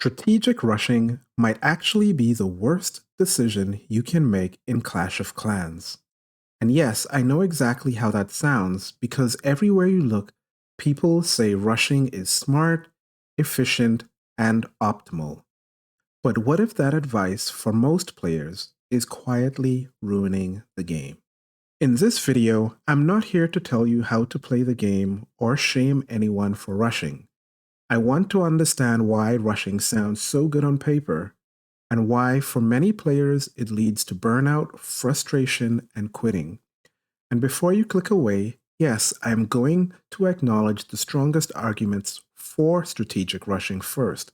Strategic rushing might actually be the worst decision you can make in Clash of Clans. And yes, I know exactly how that sounds because everywhere you look, people say rushing is smart, efficient, and optimal. But what if that advice for most players is quietly ruining the game? In this video, I'm not here to tell you how to play the game or shame anyone for rushing. I want to understand why rushing sounds so good on paper and why, for many players, it leads to burnout, frustration, and quitting. And before you click away, yes, I am going to acknowledge the strongest arguments for strategic rushing first.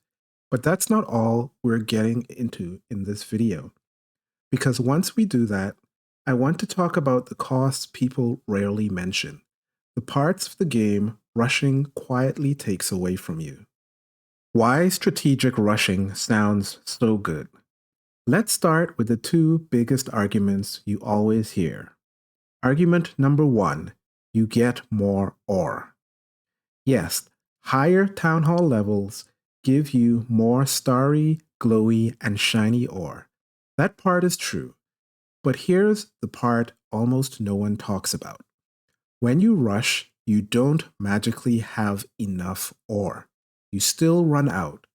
But that's not all we're getting into in this video. Because once we do that, I want to talk about the costs people rarely mention, the parts of the game rushing quietly takes away from you. Why strategic rushing sounds so good. Let's start with the two biggest arguments you always hear. Argument number one, you get more ore. Yes, higher town hall levels give you more starry, glowy, and shiny ore. That part is true. But here's the part almost no one talks about. When you rush, you don't magically have enough ore. You still run out.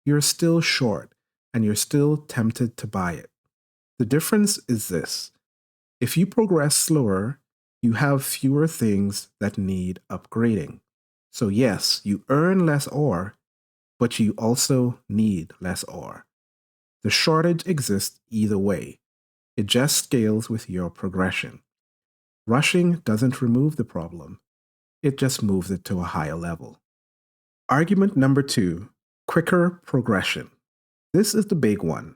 You're still short, and you're still tempted to buy it. The difference is this. If you progress slower, you have fewer things that need upgrading. So yes, you earn less ore, but you also need less ore. The shortage exists either way. It just scales with your progression. Rushing doesn't remove the problem. It just moves it to a higher level. Argument number two, quicker progression. This is the big one.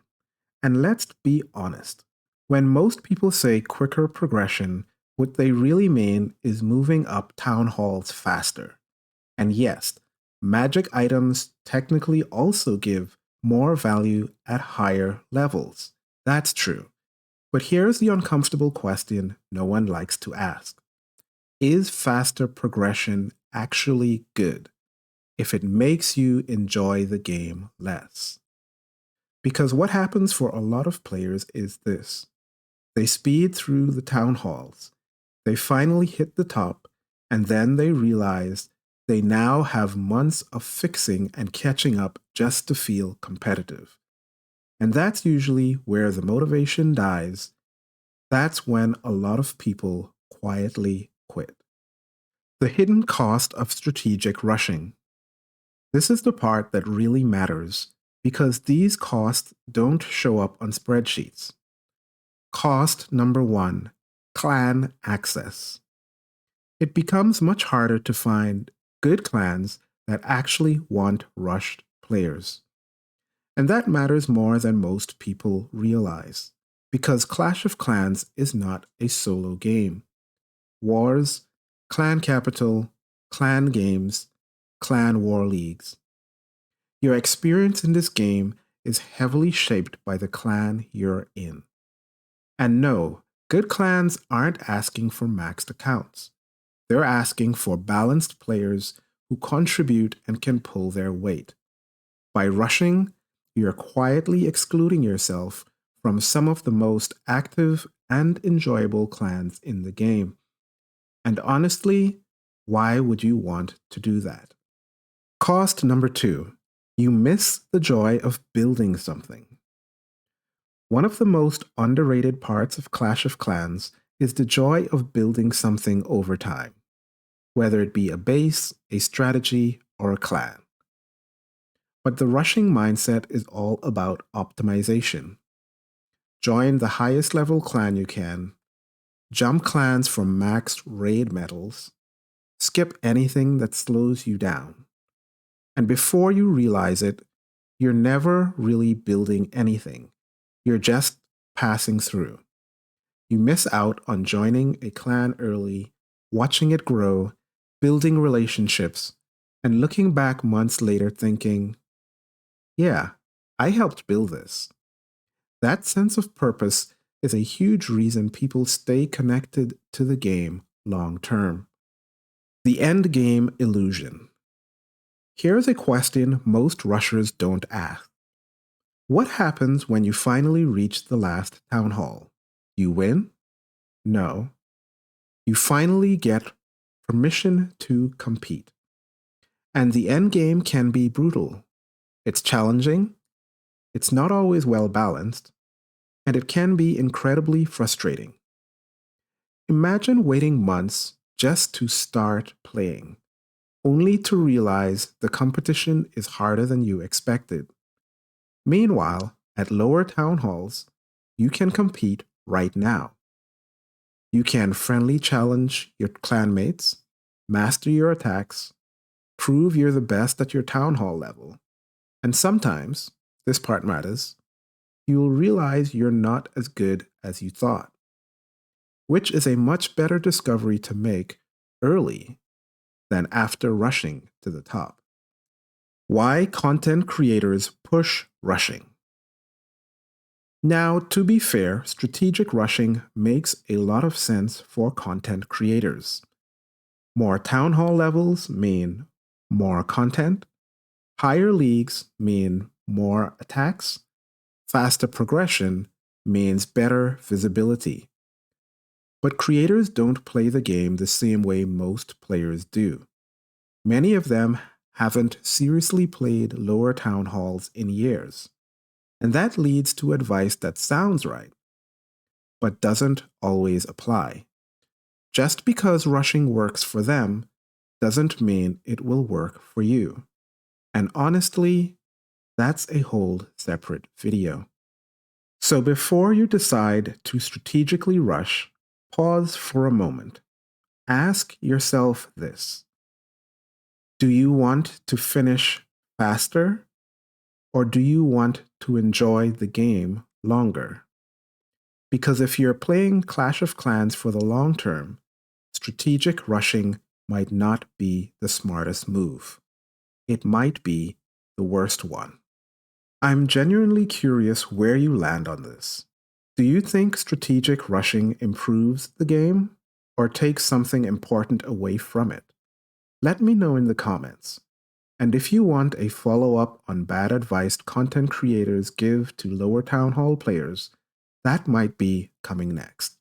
And let's be honest. When most people say quicker progression, what they really mean is moving up town halls faster. And yes, magic items technically also give more value at higher levels. That's true. But here's the uncomfortable question no one likes to ask. Is faster progression actually good if it makes you enjoy the game less? Because what happens for a lot of players is this. They speed through the town halls, they finally hit the top, and then they realize they now have months of fixing and catching up just to feel competitive. And that's usually where the motivation dies. That's when a lot of people quietly quit. The hidden cost of strategic rushing. This is the part that really matters because these costs don't show up on spreadsheets. Cost number one, clan access. It becomes much harder to find good clans that actually want rushed players. And that matters more than most people realize, because Clash of Clans is not a solo game. Wars, clan capital, clan games, clan war leagues. Your experience in this game is heavily shaped by the clan you're in. And no, good clans aren't asking for maxed accounts. They're asking for balanced players who contribute and can pull their weight. By rushing, you're quietly excluding yourself from some of the most active and enjoyable clans in the game. And honestly, why would you want to do that? Cost number two, you miss the joy of building something. One of the most underrated parts of Clash of Clans is the joy of building something over time, whether it be a base, a strategy, or a clan. But the rushing mindset is all about optimization. Join the highest level clan you can, jump clans for maxed raid medals, skip anything that slows you down. And before you realize it, you're never really building anything. You're just passing through. You miss out on joining a clan early, watching it grow, building relationships, and looking back months later thinking, yeah, I helped build this. That sense of purpose is a huge reason people stay connected to the game long term. The Endgame Illusion. Here's a question most rushers don't ask. What happens when you finally reach the last town hall? You win? No. You finally get permission to compete. And the end game can be brutal. It's challenging, it's not always well balanced, and it can be incredibly frustrating. Imagine waiting months just to start playing, only to realize the competition is harder than you expected. Meanwhile, at lower town halls, you can compete right now. You can friendly challenge your clanmates, master your attacks, prove you're the best at your town hall level, and sometimes, this part matters, you'll realize you're not as good as you thought, which is a much better discovery to make early than after rushing to the top. Why content creators push rushing. Now, to be fair, strategic rushing makes a lot of sense for content creators. More town hall levels mean more content, higher leagues mean more attacks, faster progression means better visibility. But creators don't play the game the same way most players do. Many of them haven't seriously played lower town halls in years. And that leads to advice that sounds right, but doesn't always apply. Just because rushing works for them doesn't mean it will work for you. And honestly, that's a whole separate video. So before you decide to strategically rush, pause for a moment. Ask yourself this. Do you want to finish faster, or do you want to enjoy the game longer? Because if you're playing Clash of Clans for the long term, strategic rushing might not be the smartest move. It might be the worst one. I'm genuinely curious where you land on this. Do you think strategic rushing improves the game or takes something important away from it? Let me know in the comments. And if you want a follow-up on bad advice content creators give to lower town hall players, that might be coming next.